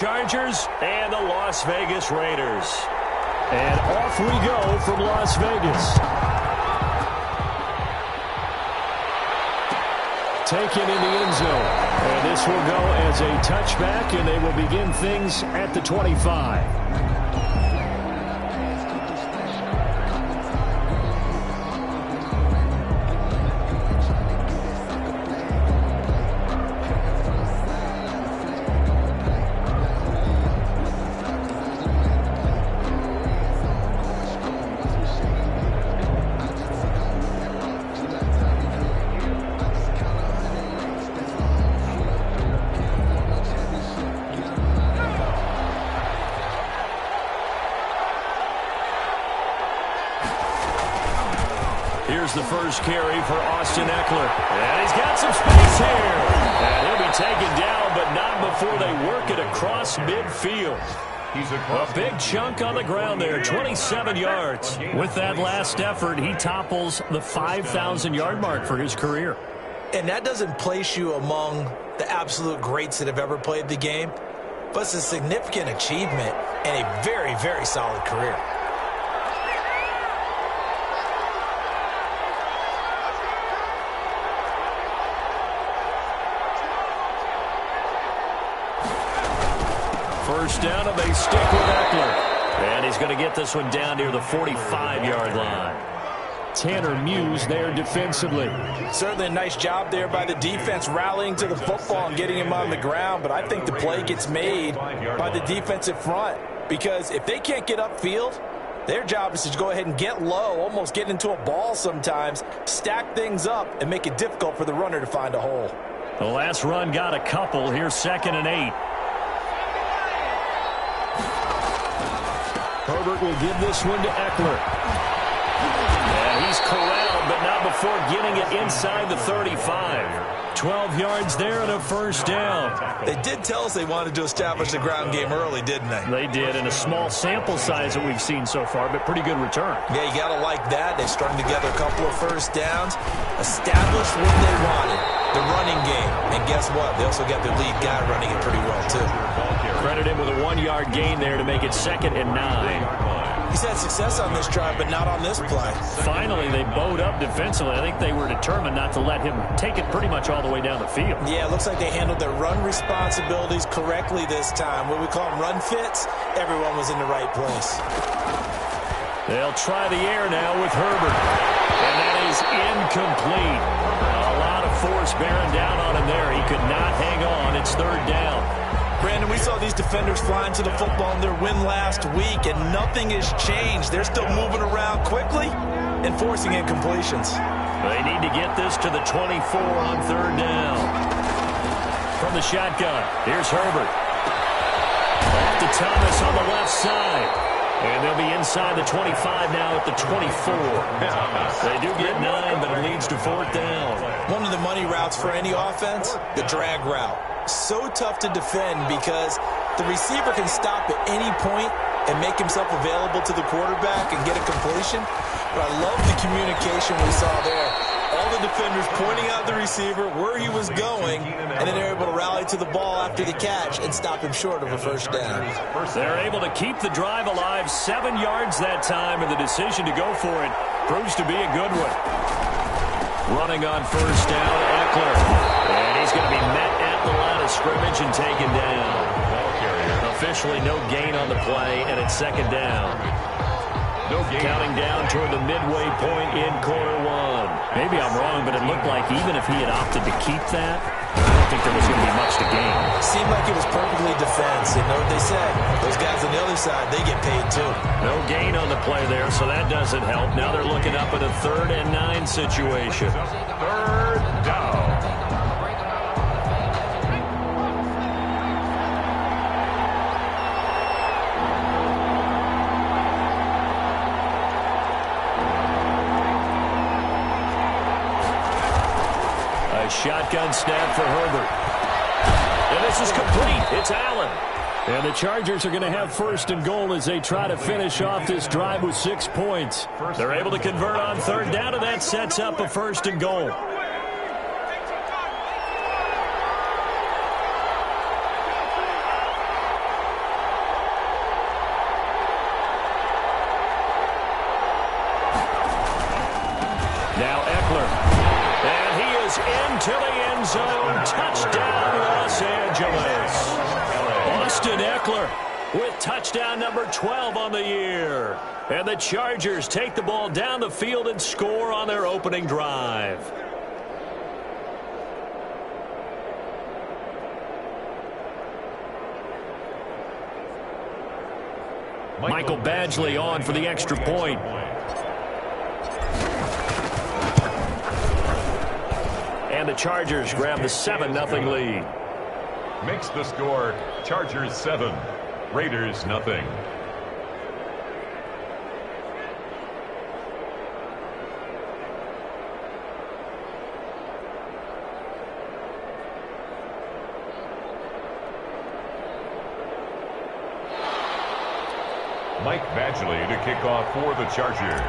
Chargers and the Las Vegas Raiders. And off we go from Las Vegas. Taken in the end zone. And this will go as a touchback, and they will begin things at the 25. Here's the first carry for Austin Eckler. And he's got some space here. And he'll be taken down, but not before they work it across midfield. A big chunk on the ground there, 27 yards. With that last effort, he topples the 5,000-yard mark for his career. And that doesn't place you among the absolute greats that have ever played the game, but it's a significant achievement and a very, very solid career. First down, and they stick with Eckler. And he's going to get this one down near the 45-yard line. Tanner Muse there defensively. Certainly a nice job there by the defense rallying to the football and getting him on the ground, but I think the play gets made by the defensive front because if they can't get upfield, their job is to go ahead and get low, almost get into a ball sometimes, stack things up, and make it difficult for the runner to find a hole. The last run got a couple. Here's 2nd and 8. Herbert will give this one to Eckler. And he's corralled, but not before getting it inside the 35. 12 yards there and a first down. They did tell us they wanted to establish the ground game early, didn't they? They did, in a small sample size that we've seen so far, but pretty good return. Yeah, you got to like that. They strung together a couple of first downs, established what they wanted, the running game. And guess what? They also got their lead guy running it pretty well, too. Credit him with a 1-yard gain there to make it 2nd and 9. He's had success on this drive, but not on this play. Finally, they bowed up defensively. I think they were determined not to let him take it pretty much all the way down the field. Yeah, it looks like they handled their run responsibilities correctly this time. What we call them run fits, everyone was in the right place. They'll try the air now with Herbert. And that is incomplete. A lot of force bearing down on him there. He could not hang on. It's 3rd down. Brandon, we saw these defenders flying to the football in their win last week, and nothing has changed. They're still moving around quickly and forcing incompletions. They need to get this to the 24 on 3rd down. From the shotgun, here's Herbert. Off to Thomas on the left side. And they'll be inside the 25 now at the 24. They do get 9, but it leads to 4th down. One of the money routes for any offense, the drag route. So tough to defend because the receiver can stop at any point and make himself available to the quarterback and get a completion. But I love the communication we saw there. All the defenders pointing out the receiver where he was going, and then they're able to rally to the ball after the catch and stop him short of a first down. They're able to keep the drive alive, 7 yards that time, and the decision to go for it proves to be a good one. Running on first down, Eckler. And he's going to be met at the line of scrimmage and taken down. Officially no gain on the play, and it's 2nd down. Counting down toward the midway point in quarter 1. Maybe I'm wrong, but it looked like even if he had opted to keep that, I don't think there was going to be much to gain. Seemed like it was perfectly defense. You know what they said? Those guys on the other side, they get paid too. No gain on the play there, so that doesn't help. Now they're looking up at a 3rd and 9 situation. 3rd down. Shotgun snap for Herbert. And this is complete. It's Allen. And the Chargers are going to have 1st and goal as they try to finish off this drive with 6 points. They're able to convert on 3rd down, and that sets up a 1st and goal. zone. Touchdown, Los Angeles. Austin Eckler with touchdown number 12 on the year. And the Chargers take the ball down the field and score on their opening drive. Michael Badgley on for the extra point. And the Chargers grab the 7-0 lead. Makes the score Chargers 7, Raiders nothing. Mike Badgley to kick off for the Chargers.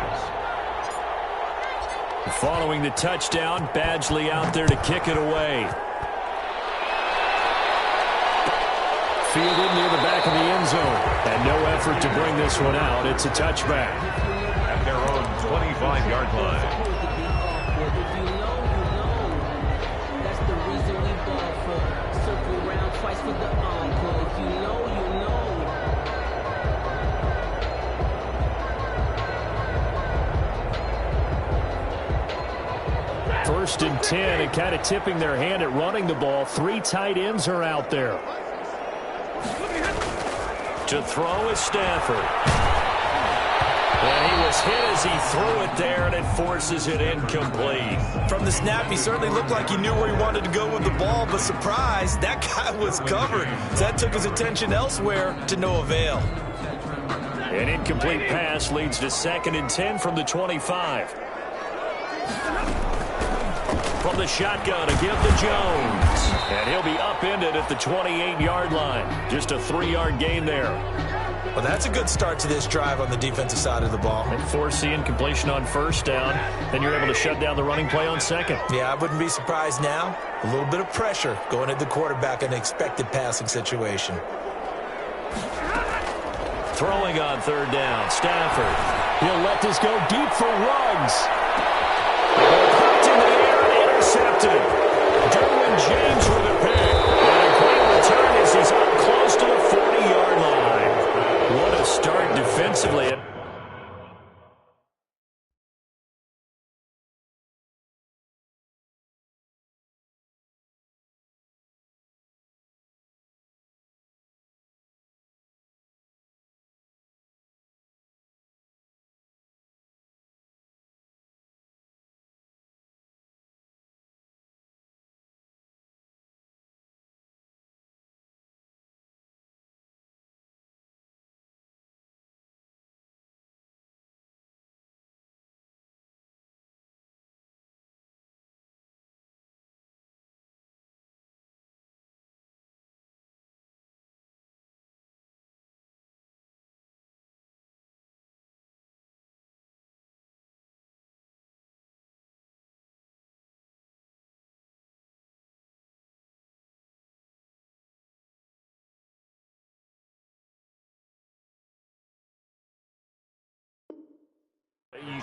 Following the touchdown, Badgley out there to kick it away. Fielded near the back of the end zone. And no effort to bring this one out. It's a touchback. At their own 25-yard line. That's the reason we ball for. Circle around twice for the encore. If you know, you know. First and 10, and kind of tipping their hand at running the ball. 3 tight ends are out there. To throw is Stafford. And he was hit as he threw it there, and it forces it incomplete. From the snap, he certainly looked like he knew where he wanted to go with the ball, but surprise, that guy was covered. So that took his attention elsewhere to no avail. An incomplete pass leads to 2nd and 10 from the 25. From the shotgun to give to Jones. And he'll be upended at the 28-yard line. Just a 3-yard gain there. Well, that's a good start to this drive on the defensive side of the ball. And force the incompletion on first down. Then you're able to shut down the running play on second. Yeah, I wouldn't be surprised now. A little bit of pressure going at the quarterback in an expected passing situation. Throwing on 3rd down, Stafford. He'll let this go deep for Ruggs. Caught in the air and intercepted. Derwin James with a pick. And a great return as he's up close to the 40-yard line. What a start defensively.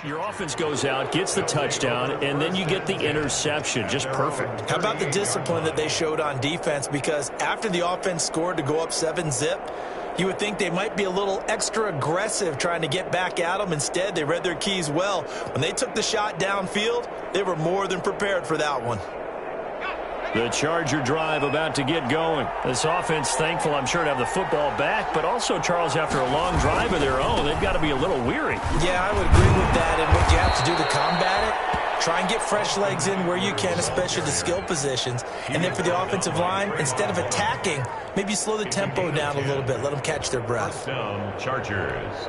Your offense goes out, gets the touchdown, and then you get the interception. Just perfect. How about the discipline that they showed on defense? Because after the offense scored to go up 7-zip, you would think they might be a little extra aggressive trying to get back at them. Instead, they read their keys well. When they took the shot downfield, they were more than prepared for that one. The Charger drive about to get going. This offense thankful, I'm sure, to have the football back, but also, Charles, after a long drive of their own, they've got to be a little weary. Yeah, I would agree with that. And what you have to do to combat it, try and get fresh legs in where you can, especially the skill positions. And then for the offensive line, instead of attacking, maybe slow the tempo down a little bit. Let them catch their breath. Down, Chargers.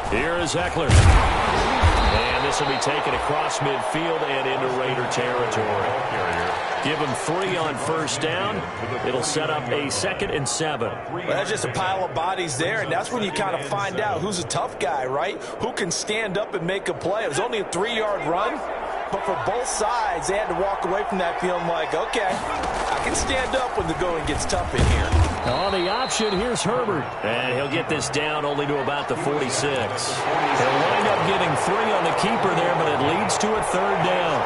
Here is Eckler. And this will be taken across midfield and into Raider territory. Give him 3 on first down. It'll set up a 2nd and 7. Well, that's just a pile of bodies there, and that's when you kind of find out who's a tough guy, right? Who can stand up and make a play. It was only a 3-yard run, but for both sides, they had to walk away from that feeling like, okay, I can stand up when the going gets tough in here. On the option, here's Herbert. And he'll get this down only to about the 46. He'll wind up getting 3 on the keeper there, but it leads to a 3rd down.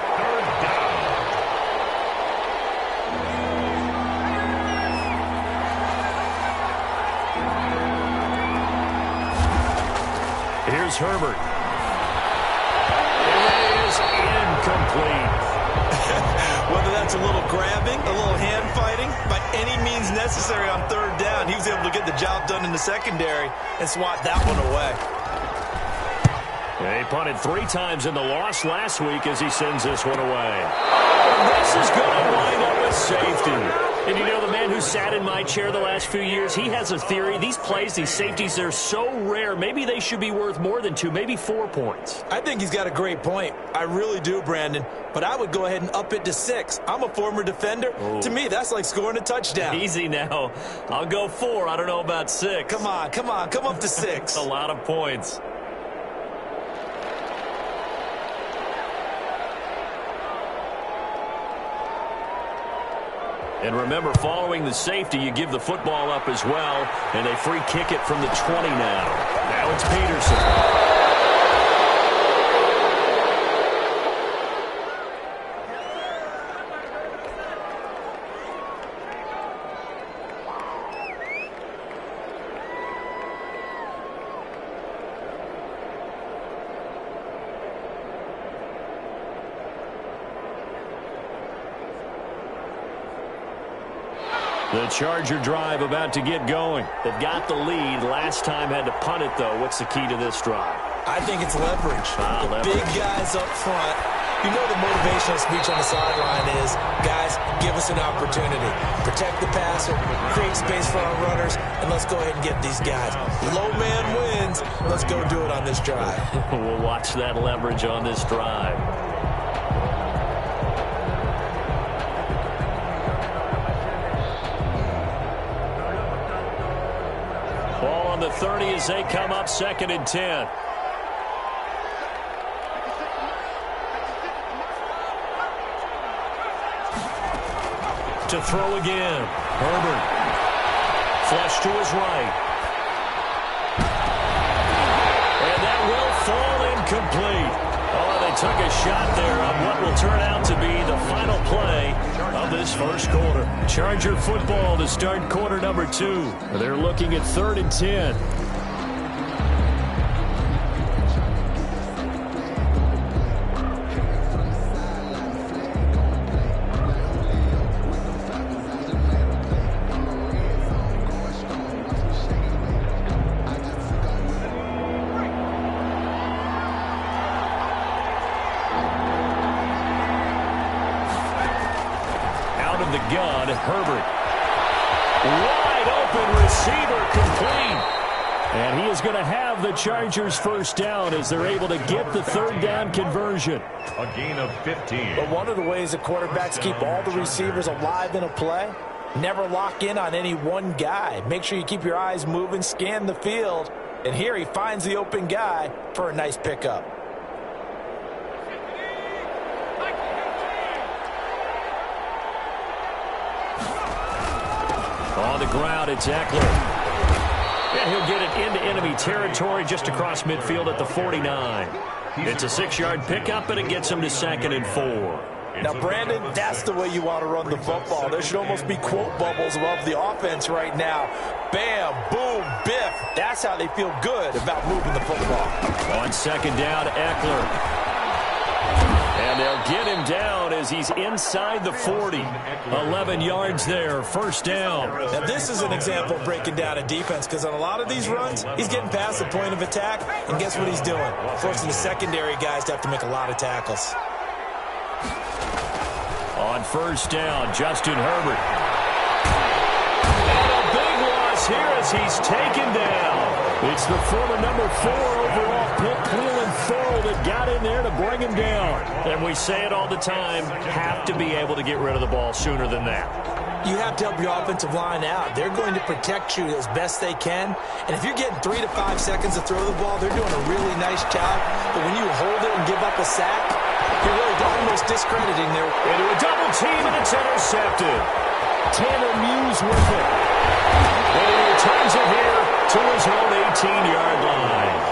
Here's Herbert. It is incomplete. Whether that's a little grabbing, a little hand fighting, by any means necessary on 3rd down, he was able to get the job done in the secondary and swat that one away. He punted 3 times in the loss last week as he sends this one away. This is going to wind up with safety. And you know, the man who sat in my chair the last few years, he has a theory. These plays, these safeties, they're so rare. Maybe they should be worth more than 2, maybe 4 points. I think he's got a great point. I really do, Brandon. But I would go ahead and up it to 6. I'm a former defender. Ooh. To me, that's like scoring a touchdown. Easy now. I'll go 4. I don't know about 6. Come on. Come up to 6. That's a lot of points. And remember, following the safety, you give the football up as well, and they free kick it from the 20 now. Now it's Peterson. The Charger drive about to get going. They've got the lead. Last time had to punt it, though. What's the key to this drive? I think it's leverage. Leverage. Big guys up front. You know the motivational speech on the sideline is, guys, give us an opportunity. Protect the passer, create space for our runners, and let's go ahead and get these guys. Low man wins. Let's go do it on this drive. We'll watch that leverage on this drive. Ball on the 30 as they come up 2nd and 10. To throw again. Herbert. Flush to his right. And that will fall incomplete. Oh, they took a shot there on what will turn out to be the final play of this first quarter. Charger football to start quarter number 2. They're looking at 3rd and 10. The gun, Herbert. Wide open receiver, complete. And he is going to have the Chargers first down as they're able to get the 3rd down conversion. A gain of 15. But one of the ways that quarterbacks keep all the receivers alive in a play, never lock in on any one guy. Make sure you keep your eyes moving, scan the field. And here he finds the open guy for a nice pickup. On the ground, it's Eckler. And he'll get it into enemy territory just across midfield at the 49. It's a 6-yard pickup, and it gets him to 2nd and 4. Now, Brandon, that's the way you want to run the football. There should almost be quote bubbles above the offense right now. Bam, boom, biff. That's how they feel good about moving the football. On 2nd down, Eckler. And they'll get him down as he's inside the 40. 11 yards there, first down. Now, this is an example of breaking down a defense because on a lot of these runs, he's getting past the point of attack, and guess what he's doing? Forcing the secondary guys to have to make a lot of tackles. On first down, Justin Herbert. And a big loss here as he's taken down. It's the former number 4 overall pick, Cleveland Thorold, that got in there to bring him down. And we say it all the time, have to be able to get rid of the ball sooner than that. You have to help your offensive line out. They're going to protect you as best they can. And if you're getting 3 to 5 seconds to throw the ball, they're doing a really nice job. But when you hold it and give up a sack, you're really almost discrediting their... Into a double team, and it's intercepted. Tanner Muse with it. And he returns it here to his own 18-yard line.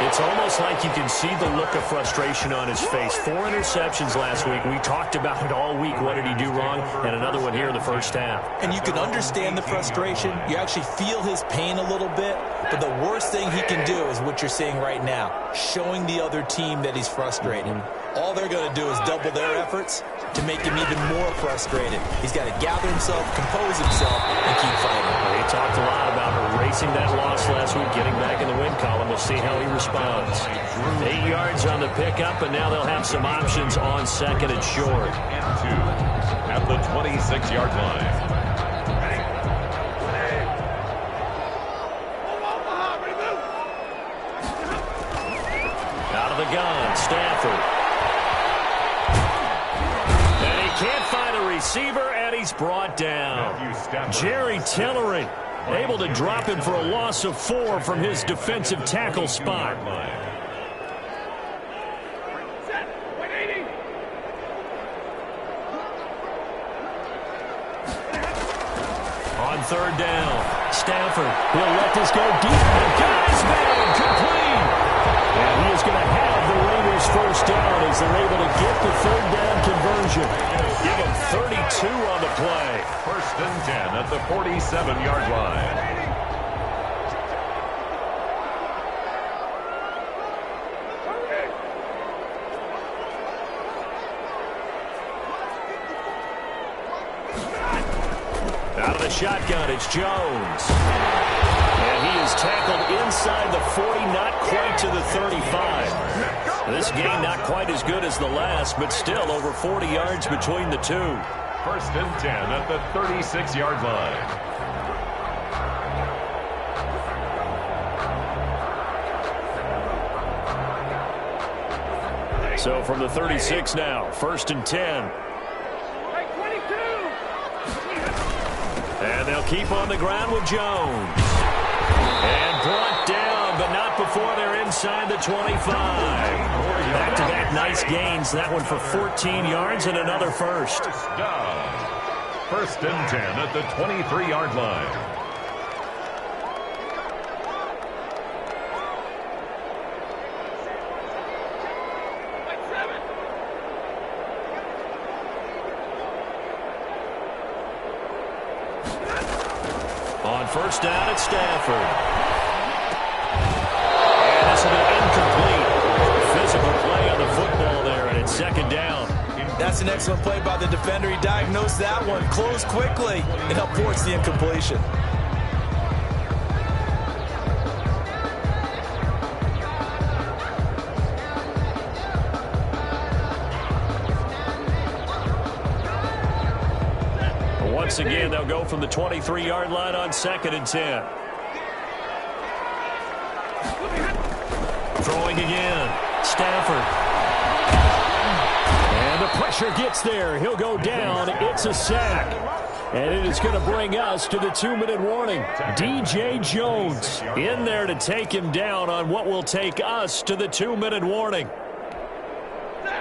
It's almost like you can see the look of frustration on his face. 4 interceptions last week. We talked about it all week. What did he do wrong? And another one here in the first half. And you can understand the frustration. You actually feel his pain a little bit. But the worst thing he can do is what you're seeing right now, showing the other team that he's frustrated. All they're going to do is double their efforts to make him even more frustrated. He's got to gather himself, compose himself, and keep fighting. He talked a lot about erasing that loss last week, getting back in the win column. We'll see how he responds. 8 yards on the pickup, and now they'll have some options on second and short. At the 26-yard line. Out of the gun, Stafford. And he can't find a receiver, and he's brought down. Jerry Tillery able to drop him for a loss of 4 from his defensive tackle spot. On third down, Stafford, he'll let this go deep. And got his man, complete. And he is going to have the Raiders first down as they're able to get the third down conversion. Give him 32 on the play. First and 10 at the 47-yard line. Out of the shotgun, it's Jones. And he is tackled inside the 40, not quite to the 35. This game not quite as good as the last, but still over 40 yards between the two. First and 10 at the 36-yard line. So from the 36 now, first and 10. And they'll keep on the ground with Jones. And brought down, but not before they're inside the 25. Back-to-back nice gains. That one for 14 yards and another first. First down. First and 10 at the 23-yard line. On first down, it's Stafford. And this will be incomplete. Physical play on the football there, and it's second down. That's an excellent play by the defender. He diagnosed that one, closed quickly, and helped force the incompletion. Once again, they'll go from the 23-yard line on second and 10. Throwing again, Stafford. And the pressure gets there. He'll go down. It's a sack. And it is going to bring us to the 2-minute warning. DJ Jones in there to take him down on what will take us to the 2-minute warning.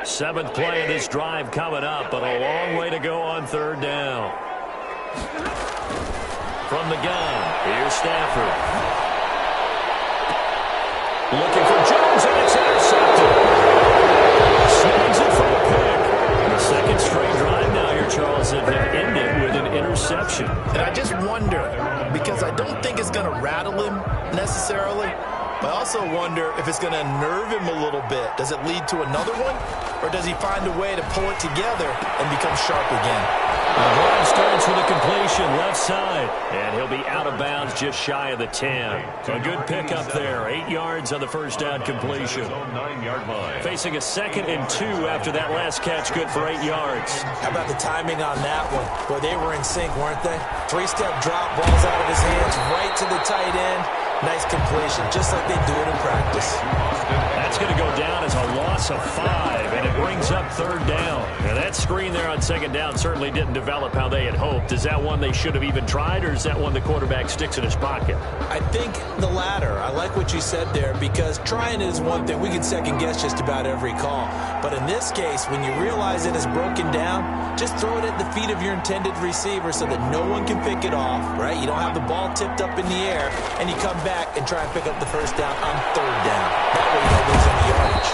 7th play of this drive coming up, but a long way to go on third down. From the gun, here's Stafford. Looking for Jones, and it's intercepted. Swings it for a pick. The second straight drive now here, Charles, that have ended with an interception. And I just wonder, because I don't think it's going to rattle him necessarily, but I also wonder if it's going to unnerve him a little bit. Does it lead to another one? Or does he find a way to pull it together and become sharp again? The drive starts with a completion left side. And he'll be out of bounds just shy of the 10. A good pickup there. 8 yards on the first down completion. 9-yard line. Facing a 2nd and 2 after that last catch. Good for 8 yards. How about the timing on that one? Boy, they were in sync, weren't they? 3-step drop, balls out of his hands, right to the tight end. Nice completion, just like they do it in practice. That's going to go down as a loss of 5, and it brings up third down. Now, that screen there on second down certainly didn't develop how they had hoped. Is that one they should have even tried, or is that one the quarterback sticks in his pocket? I think the latter. I like what you said there, because trying is one thing. We can second-guess just about every call. But in this case, when you realize it is broken down, just throw it at the feet of your intended receiver so that no one can pick it off, right? You don't have the ball tipped up in the air, and you come back and try and pick up the first down on third down. That way you don't lose any yardage.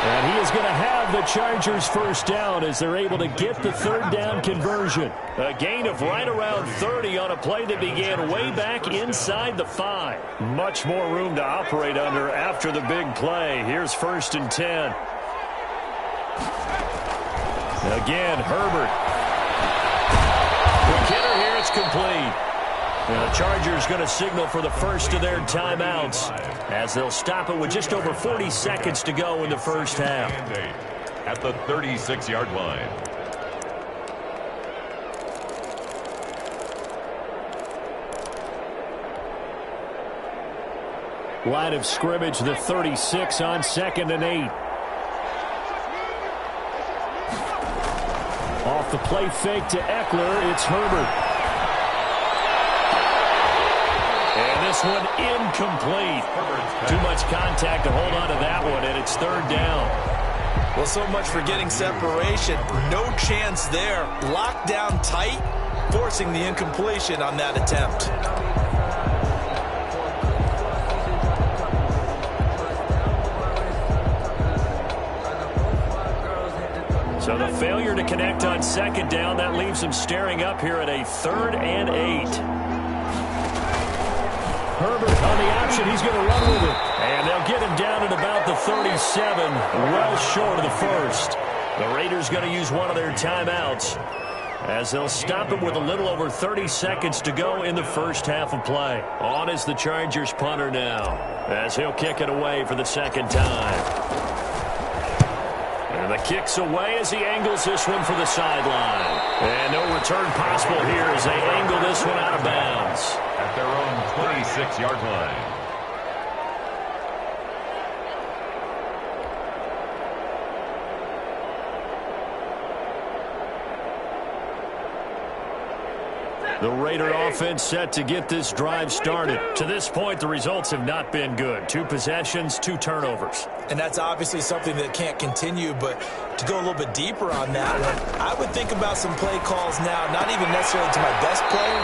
And he is going to have the Chargers first down as they're able to get the third down conversion. A gain of right around 30 on a play that began way back inside the 5. Much more room to operate under after the big play. Here's 1st and 10. Again, Herbert. McKinnon here, it's complete. And the Chargers going to signal for the first of their timeouts as they'll stop it with just over 40 seconds to go in the first half. At the 36-yard line. Line of scrimmage, the 36 on 2nd and 8. Off the play fake to Eckler, it's Herbert. And this one incomplete. Too much contact to hold on to that one, and it's third down. Well, so much for getting separation. No chance there. Locked down tight, forcing the incompletion on that attempt. So the failure to connect on second down, that leaves him staring up here at a 3rd and 8. Herbert on the option. He's going to run with it. And they'll get him down at about the 37, well short of the first. The Raiders going to use one of their timeouts as they'll stop him with a little over 30 seconds to go in the first half of play. On is the Chargers punter now as he'll kick it away for the second time. And the kick's away as he angles this one for the sideline. And no return possible here as they angle this one out of bounds. At their own 26-yard line. The Raider offense set to get this drive started. To this point, the results have not been good. 2 possessions, 2 turnovers. And that's obviously something that can't continue, but to go a little bit deeper on that one, I would think about some play calls now, not even necessarily to my best player,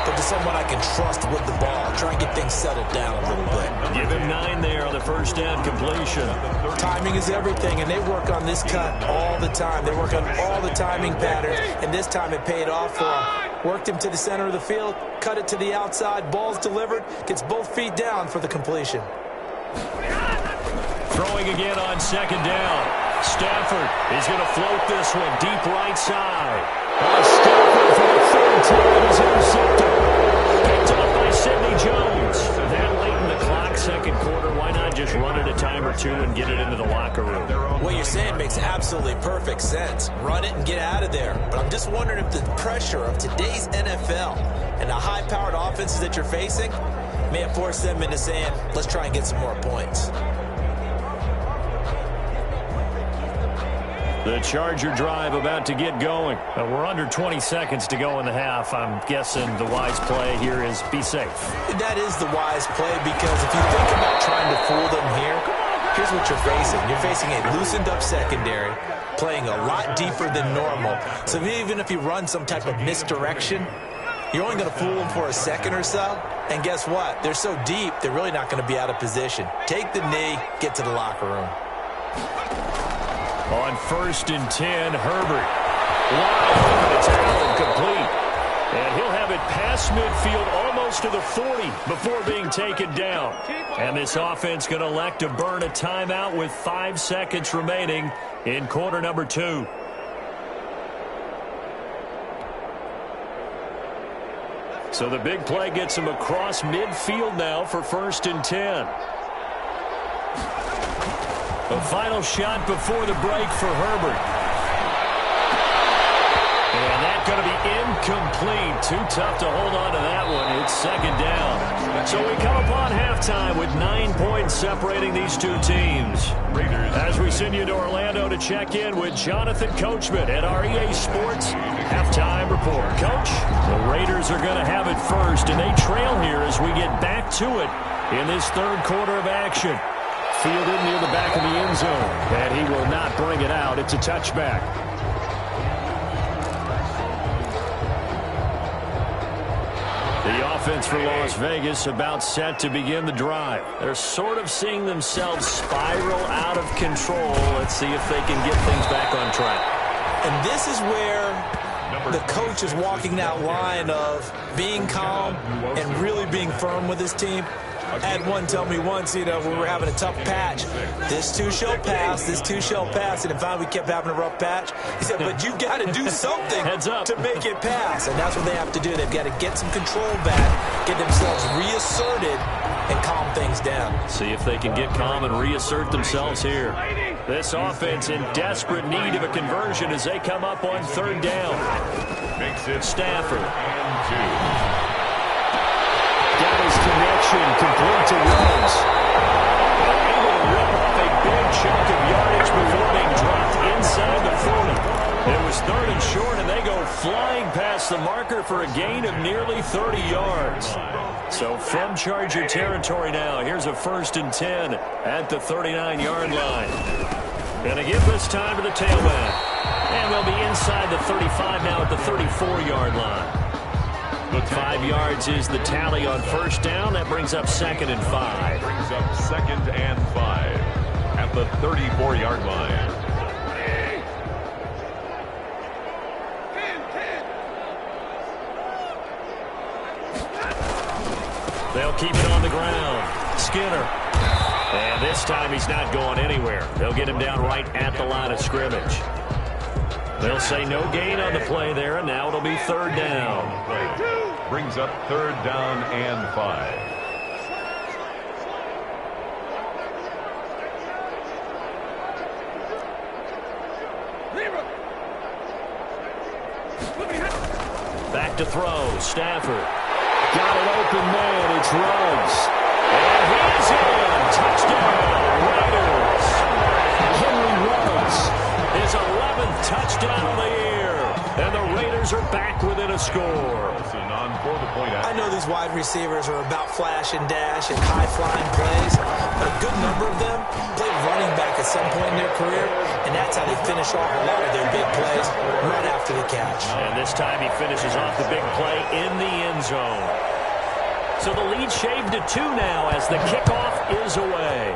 but to someone I can trust with the ball. Try and get things settled down a little bit. Give him 9 there on the first down completion. Timing is everything, and they work on this cut all the time. They work on all the timing patterns, and this time it paid off for them. Worked him to the center of the field, cut it to the outside, ball's delivered, gets both feet down for the completion. Throwing again on second down. Stafford is going to float this one deep right side. Stafford for the 3rd time is intercepted. Picked up by Sidney Jones. That late in the clock, second quarter, why not just run it a time or two and get it into the locker room? What you're saying makes absolutely perfect sense. Run it and get out of there. But I'm just wondering if the pressure of today's NFL and the high-powered offenses that you're facing may have forced them into saying, let's try and get some more points. The Charger drive about to get going. We're under 20 seconds to go in the half. I'm guessing the wise play here is be safe. That is the wise play, because if you think about trying to fool them here, here's what you're facing. You're facing a loosened-up secondary, playing a lot deeper than normal. So even if you run some type of misdirection, you're only going to fool them for a second or so. And guess what? They're so deep, they're really not going to be out of position. Take the knee, get to the locker room. On 1st and 10, Herbert. Wow, it's out incomplete. And he'll have it past midfield almost to the 40 before being taken down. And this offense going to elect to burn a timeout with 5 seconds remaining in quarter number 2. So the big play gets him across midfield now for 1st and 10. A final shot before the break for Herbert. And that going to be incomplete. Too tough to hold on to that one. It's second down. So we come upon halftime with 9 points separating these two teams. Raiders. As we send you to Orlando to check in with Jonathan Coachman at our EA Sports Halftime Report. Coach, the Raiders are going to have it first, and they trail here as we get back to it in this third quarter of action. Fielded near the back of the end zone, and he will not bring it out. It's a touchback. The offense for Las Vegas about set to begin the drive. They're sort of seeing themselves spiral out of control. Let's see if they can get things back on track. And this is where the coach is walking that line of being calm and really being firm with his team. I had one tell me once, when we were having a tough patch, this too shall pass, this too shall pass. And finally we kept having a rough patch. He said, but you've got to do something to make it pass. And that's what they have to do. They've got to get some control back, get themselves reasserted, and calm things down. See if they can get calm and reassert themselves here. This offense in desperate need of a conversion as they come up on third down. Makes it Stafford. and 2. Got his connection complete to Rose. Able to rip off a big chunk of yardage before being dropped inside the 40. It was third and short, and they go flying past the marker for a gain of nearly 30 yards. So from Charger territory now, here's a 1st and 10 at the 39-yard line. Gonna give this time to the tailback. And they'll be inside the 35 now at the 34-yard line. 5 yards is the tally on first down. That brings up 2nd and 5. Brings up 2nd and 5 at the 34-yard line. They'll keep it on the ground. Skinner. And this time he's not going anywhere. They'll get him down right at the line of scrimmage. They'll say no gain on the play there, and now it'll be third down. Brings up 3rd down and 5. Back to throw. Stafford. Got an open man. It's Ruggs. And he's in. Touchdown, Raiders. Henry Ruggs. His 11th touchdown of the year. And the Raiders are back within a score. I know these wide receivers are about flash and dash and high-flying plays, but a good number of them played running back at some point in their career, and that's how they finish off a lot of their big plays right after the catch. And this time he finishes off the big play in the end zone. So the lead shaved to 2 now as the kickoff is away.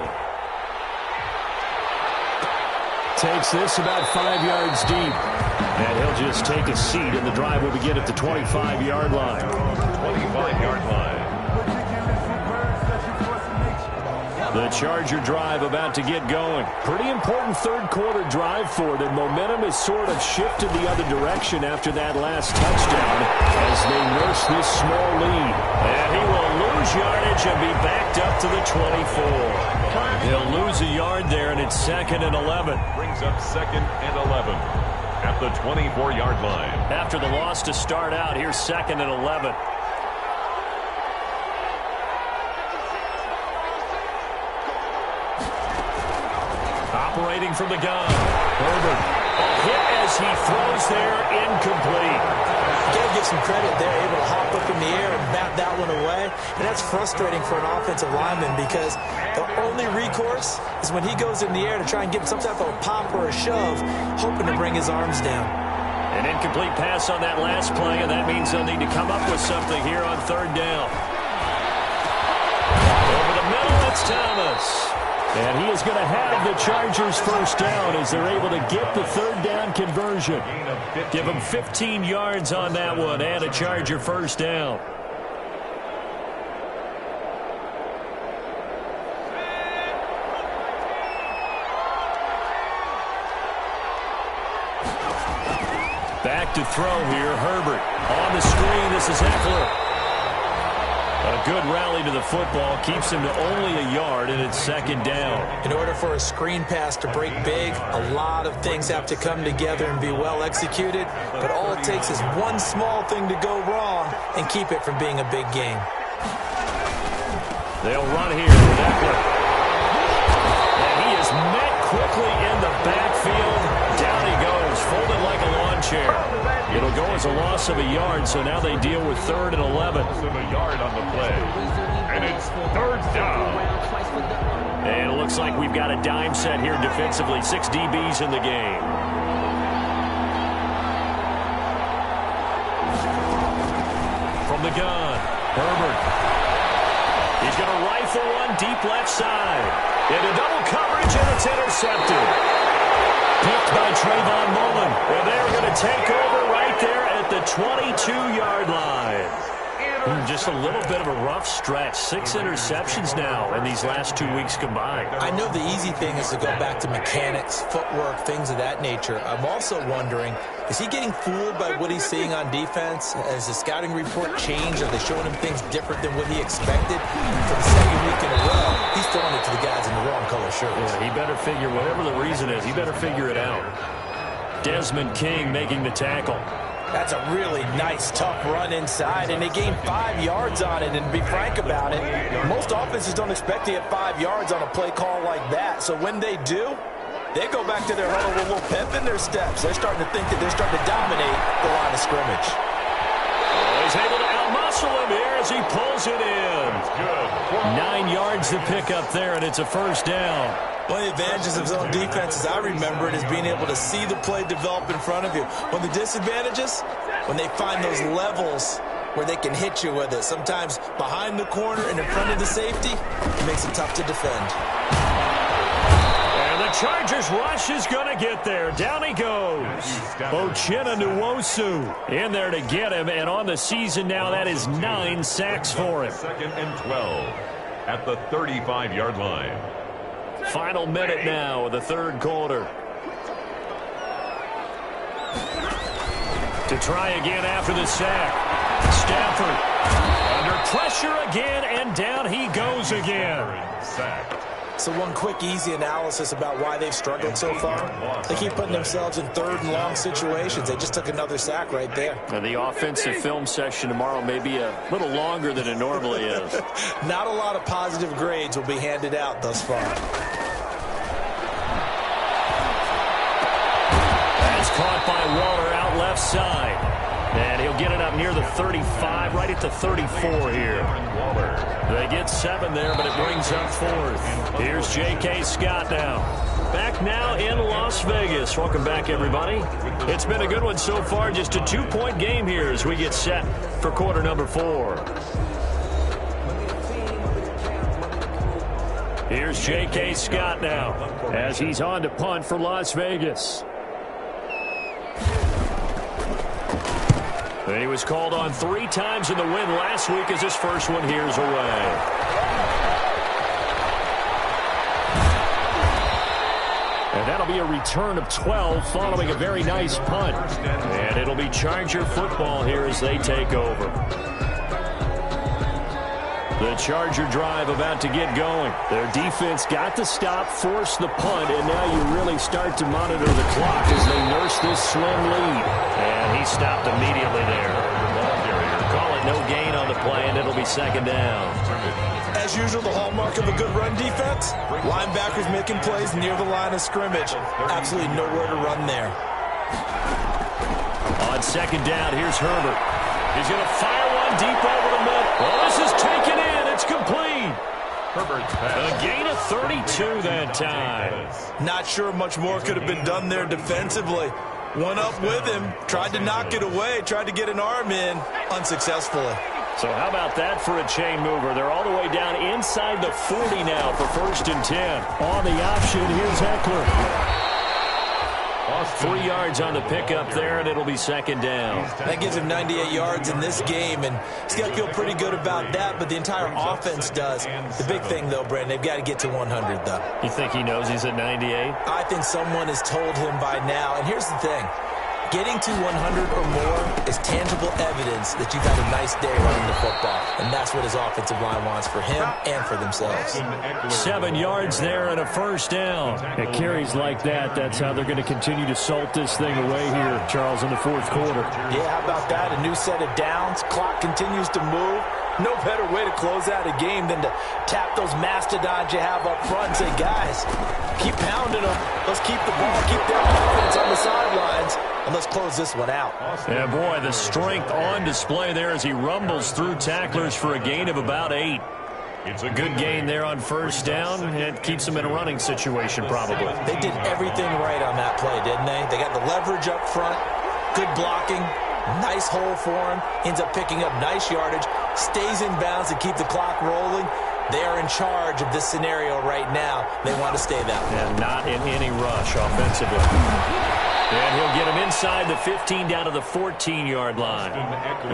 Takes this about 5 yards deep. And he'll just take a seat, and the drive will begin at the 25-yard line. 25-yard line. The Charger drive about to get going. Pretty important third quarter drive for them. Momentum has sort of shifted the other direction after that last touchdown as they nurse this small lead. And he will lose yardage and be backed up to the 24. He'll lose a yard there, and it's 2nd and 11. Brings up 2nd and 11 at the 24-yard line. After the loss to start out, here's 2nd and 11. Operating from the gun. Herbert. A hit as he throws there, incomplete. You got to give some credit there, able to hop up in the air and bat that one away. And that's frustrating for an offensive lineman because the only recourse is when he goes in the air to try and get some type of a pop or a shove, hoping to bring his arms down. An incomplete pass on that last play, and that means they'll need to come up with something here on third down. Over the middle, it's Thomas. And he is going to have the Chargers first down as they're able to get the third down conversion. Give them 15 yards on that one and a Charger first down. Back to throw here, Herbert. On the screen, this is Eckler. A good rally to the football keeps him to only a yard, and it's second down. In order for a screen pass to break big, a lot of things have to come together and be well executed, but all it takes is one small thing to go wrong and keep it from being a big game. They'll run here with Eckler. And he is met quickly in the backfield. Down he goes, folded like a lawn chair. It'll go as a loss of a yard, so now they deal with 3rd and 11. Loss of a yard on the play. And it's 3rd down. And it looks like we've got a dime set here defensively. 6 DBs in the game. From the gun, Herbert. He's going to rifle one deep left side. Into double coverage, and it's intercepted. Picked by Trayvon Mullen. And they're going to take over right there at the 22-yard line. Just a little bit of a rough stretch. 6 interceptions now in these last 2 weeks combined. I know the easy thing is to go back to mechanics, footwork, things of that nature. I'm also wondering, is he getting fooled by what he's seeing on defense? Has the scouting report changed? Are they showing him things different than what he expected? For the second week in a row, he's throwing it to the guys in the wrong color shirts. Yeah, he better figure, whatever the reason is, he better figure it out. Desmond King making the tackle. That's a really nice, tough run inside, and they gained 5 yards on it. And to be frank about it, most offenses don't expect to get 5 yards on a play call like that. So when they do, they go back to their huddle with a little pep in their steps. They're starting to think that they're starting to dominate the line of scrimmage. He's able to outmuscle him here as he pulls it in. 9 yards to pick up there, and it's a first down. One of the advantages of zone defense, as I remember it, is being able to see the play develop in front of you. One of the disadvantages, when they find those levels where they can hit you with it, sometimes behind the corner and in front of the safety, it makes it tough to defend. And the Chargers rush is going to get there. Down he goes. Uchenna Nwosu in there to get him, and on the season now, that is 9 sacks for him. 2nd and 12 at the 35-yard line. Final minute now of the 3rd quarter. To try again after the sack. Stafford under pressure again, and down he goes again. So one quick, easy analysis about why they've struggled so far. They keep putting themselves in 3rd and long situations. They just took another sack right there. And the offensive film session tomorrow may be a little longer than it normally is. Not a lot of positive grades will be handed out thus far. That's caught by Waller out left side. And he'll get it up near the 35, right at the 34 here. They get 7 there, but it brings up 4th. Here's J.K. Scott now. Back now in Las Vegas. Welcome back, everybody. It's been a good one so far. Just a 2-point game here as we get set for quarter number 4. Here's J.K. Scott now as he's on to punt for Las Vegas. And he was called on 3 times in the win last week as his first one here's away. And that'll be a return of 12 following a very nice punt. And it'll be Charger football here as they take over. The Charger drive about to get going. Their defense got the stop, forced the punt, and now you really start to monitor the clock as they nurse this slim lead. And he stopped immediately there. Call it no gain on the play, and it'll be second down. As usual, the hallmark of a good run defense, linebackers making plays near the line of scrimmage. Absolutely nowhere to run there. On second down, here's Herbert. He's going to fire one deep over the middle. Well, this is taken in. It's complete. Herbert's pass. A gain of 32 that time. Not sure much more could have been done there defensively. One up with him, tried to knock it away, tried to get an arm in, unsuccessfully. So how about that for a chain mover? They're all the way down inside the 40 now for 1st and 10. On the option, here's Eckler. 3 yards on the pickup there, and it'll be second down. That gives him 98 yards in this game, and he's got to feel pretty good about that, but the entire offense does. The big thing, though, Brandon, they've got to get to 100, though. You think he knows he's at 98? I think someone has told him by now, and here's the thing. Getting to 100 or more is tangible evidence that you've had a nice day running the football, and that's what his offensive line wants for him and for themselves. 7 yards there and a first down. At carries like that, that's how they're going to continue to salt this thing away here, Charles, in the fourth quarter. Yeah, how about that? A new set of downs. Clock continues to move. No better way to close out a game than to tap those mastodons you have up front and say, guys, keep pounding them. Let's keep the ball, keep their confidence on the sidelines, and let's close this one out. Yeah, boy, the strength on display there as he rumbles through tacklers for a gain of about 8. It's a good gain there on first down, and it keeps them in a running situation probably. They did everything right on that play, didn't they? They got the leverage up front, good blocking, nice hole for him, ends up picking up nice yardage, stays in bounds to keep the clock rolling. They are in charge of this scenario right now. They want to stay that way. And not in any rush offensively. And he'll get him inside the 15 down to the 14-yard line.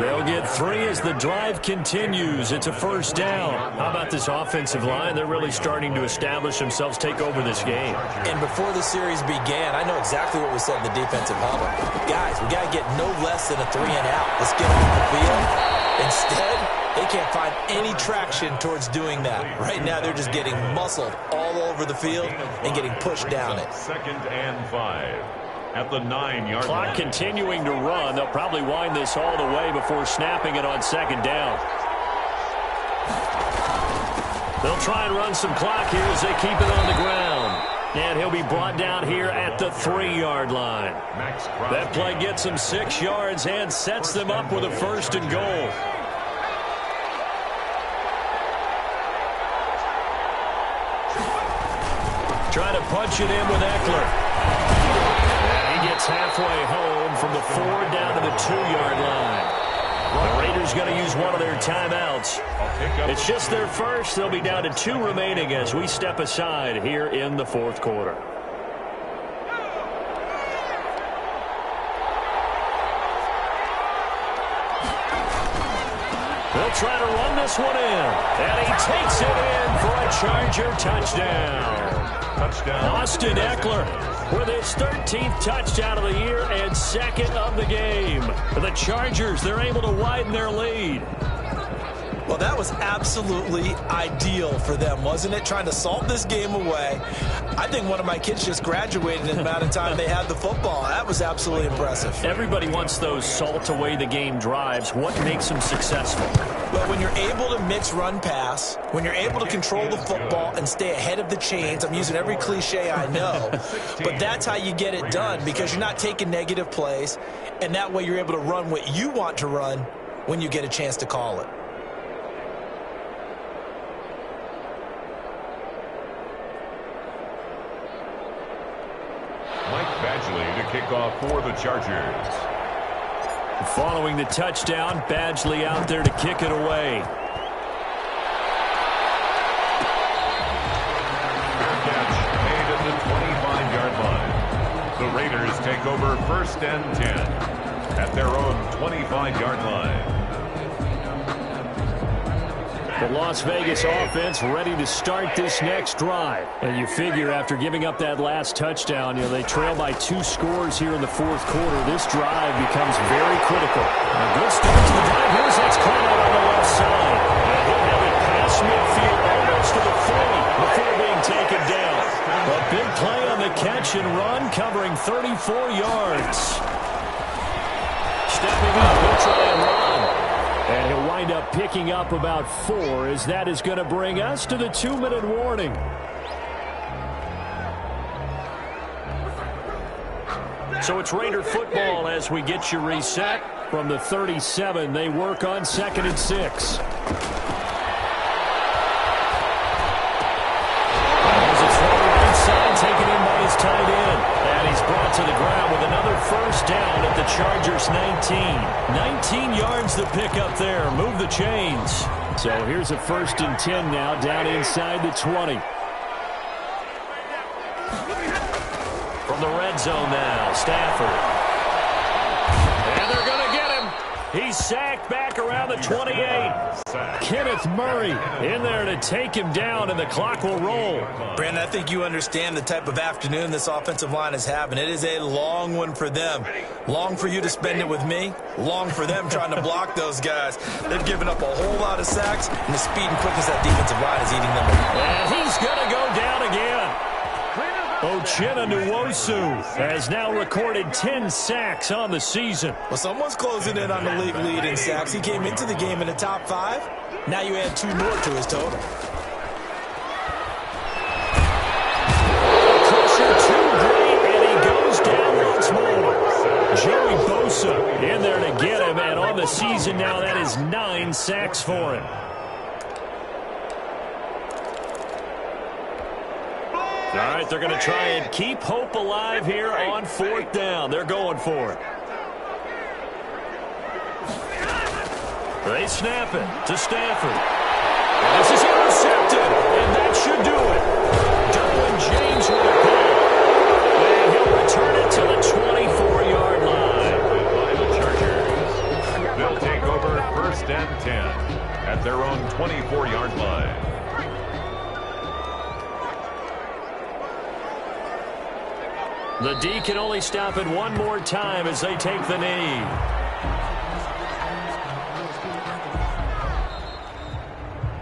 They'll get 3 as the drive continues. It's a first down. How about this offensive line? They're really starting to establish themselves, take over this game. And before the series began, I know exactly what we said in the defensive huddle. Guys, we got to get no less than a 3-and-out. Let's get off the field. Instead, they can't find any traction towards doing that. Right now, they're just getting muscled all over the field and getting pushed down it. 2nd and 5. At the 9-yard Clock line. continuing to run. They'll probably wind this all the way before snapping it on 2nd down. They'll try and run some clock here as they keep it on the ground. And he'll be brought down here at the 3-yard line. That play gets them 6 yards and sets them up with a 1st and goal. Trying to punch it in with Eckler. He gets halfway home from the 4 down to the 2-yard line. The Raiders going to use one of their timeouts. It's just their first. They'll be down to 2 remaining as we step aside here in the fourth quarter. They'll try to run this one in. And he takes it in for a Charger touchdown. Austin Eckler with his 13th touchdown of the year and 2nd of the game. For the Chargers, they're able to widen their lead. Well, that was absolutely ideal for them, wasn't it? Trying to salt this game away. I think one of my kids just graduated in the amount of time they had the football. That was absolutely impressive. Everybody wants those salt away the game drives. What makes them successful? Well, when you're able to mix run pass, when you're able to control the football and stay ahead of the chains, I'm using every cliche I know, but that's how you get it done because you're not taking negative plays, and that way you're able to run what you want to run when you get a chance to call it. To kick off for the Chargers. Following the touchdown, Badgley out there to kick it away. Catch made at the 25-yard line. The Raiders take over 1st and 10 at their own 25-yard line. The Las Vegas offense ready to start this next drive. And you figure after giving up that last touchdown, they trail by 2 scores here in the fourth quarter. This drive becomes very critical. A good start to the drive. Here's that's caught out on the left side. And he'll have it past midfield almost to the 40 before being taken down. A big play on the catch and run covering 34 yards. Stepping up, he'll try and run. And he'll wind up picking up about 4 as that is going to bring us to the 2-minute warning. So it's Raider football as we get you reset. From the 37, they work on 2nd and 6. There's a throw right side taken in by his tight end. And he's brought to the ground with another first down at the Chargers 19. 19 yards to pick up there. Move the chains. So here's a 1st and 10 now down inside the 20. From the red zone now, Stafford. And they're going to get him. He's sacked back back around the 28. Kenneth Murray in there to take him down, and the clock will roll. Brandon, I think you understand the type of afternoon this offensive line is having. It is a long one for them. Long for you to spend it with me. Long for them trying to block those guys. They've given up a whole lot of sacks, and the speed and quickness that defensive line is eating them up. And he's going to go down again. Uchenna Nwosu has now recorded 10 sacks on the season. Well, someone's closing in on the league lead in sacks. He came into the game in the top 5. Now you add 2 more to his total. Pressure too great, and he goes down once more. Joey Bosa in there to get him, and on the season now, that is 9 sacks for him. All right, they're going to try and keep hope alive here on 4th down. They're going for it. They snap it to Stafford. And this is intercepted, and that should do it. Derwin James with a pick. And he'll return it to the 24-yard line. By the Chargers. They'll take over 1st and 10 at their own 24-yard line. The D can only stop it one more time as they take the knee.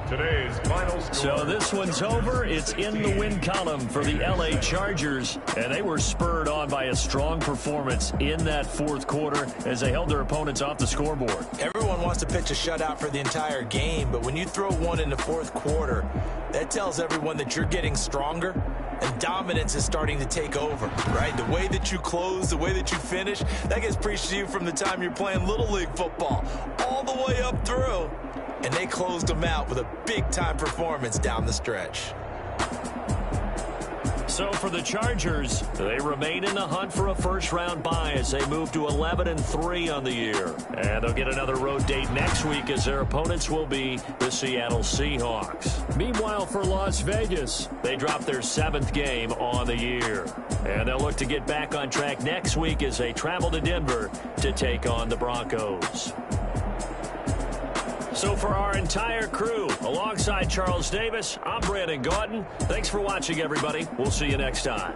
Today's final score. So this one's over. It's in the win column for the LA Chargers, and they were spurred on by a strong performance in that 4th quarter as they held their opponents off the scoreboard. Everyone wants to pitch a shutout for the entire game, but when you throw one in the 4th quarter, that tells everyone that you're getting stronger and dominance is starting to take over, right? The way that you close, the way that you finish, that gets preached to you from the time you're playing Little League football all the way up through. And they closed them out with a big-time performance down the stretch. So for the Chargers, they remain in the hunt for a first-round bye as they move to 11-3 on the year. And they'll get another road date next week as their opponents will be the Seattle Seahawks. Meanwhile, for Las Vegas, they dropped their 7th game on the year. And they'll look to get back on track next week as they travel to Denver to take on the Broncos. So for our entire crew, alongside Charles Davis, I'm Brandon Gaudin. Thanks for watching, everybody. We'll see you next time.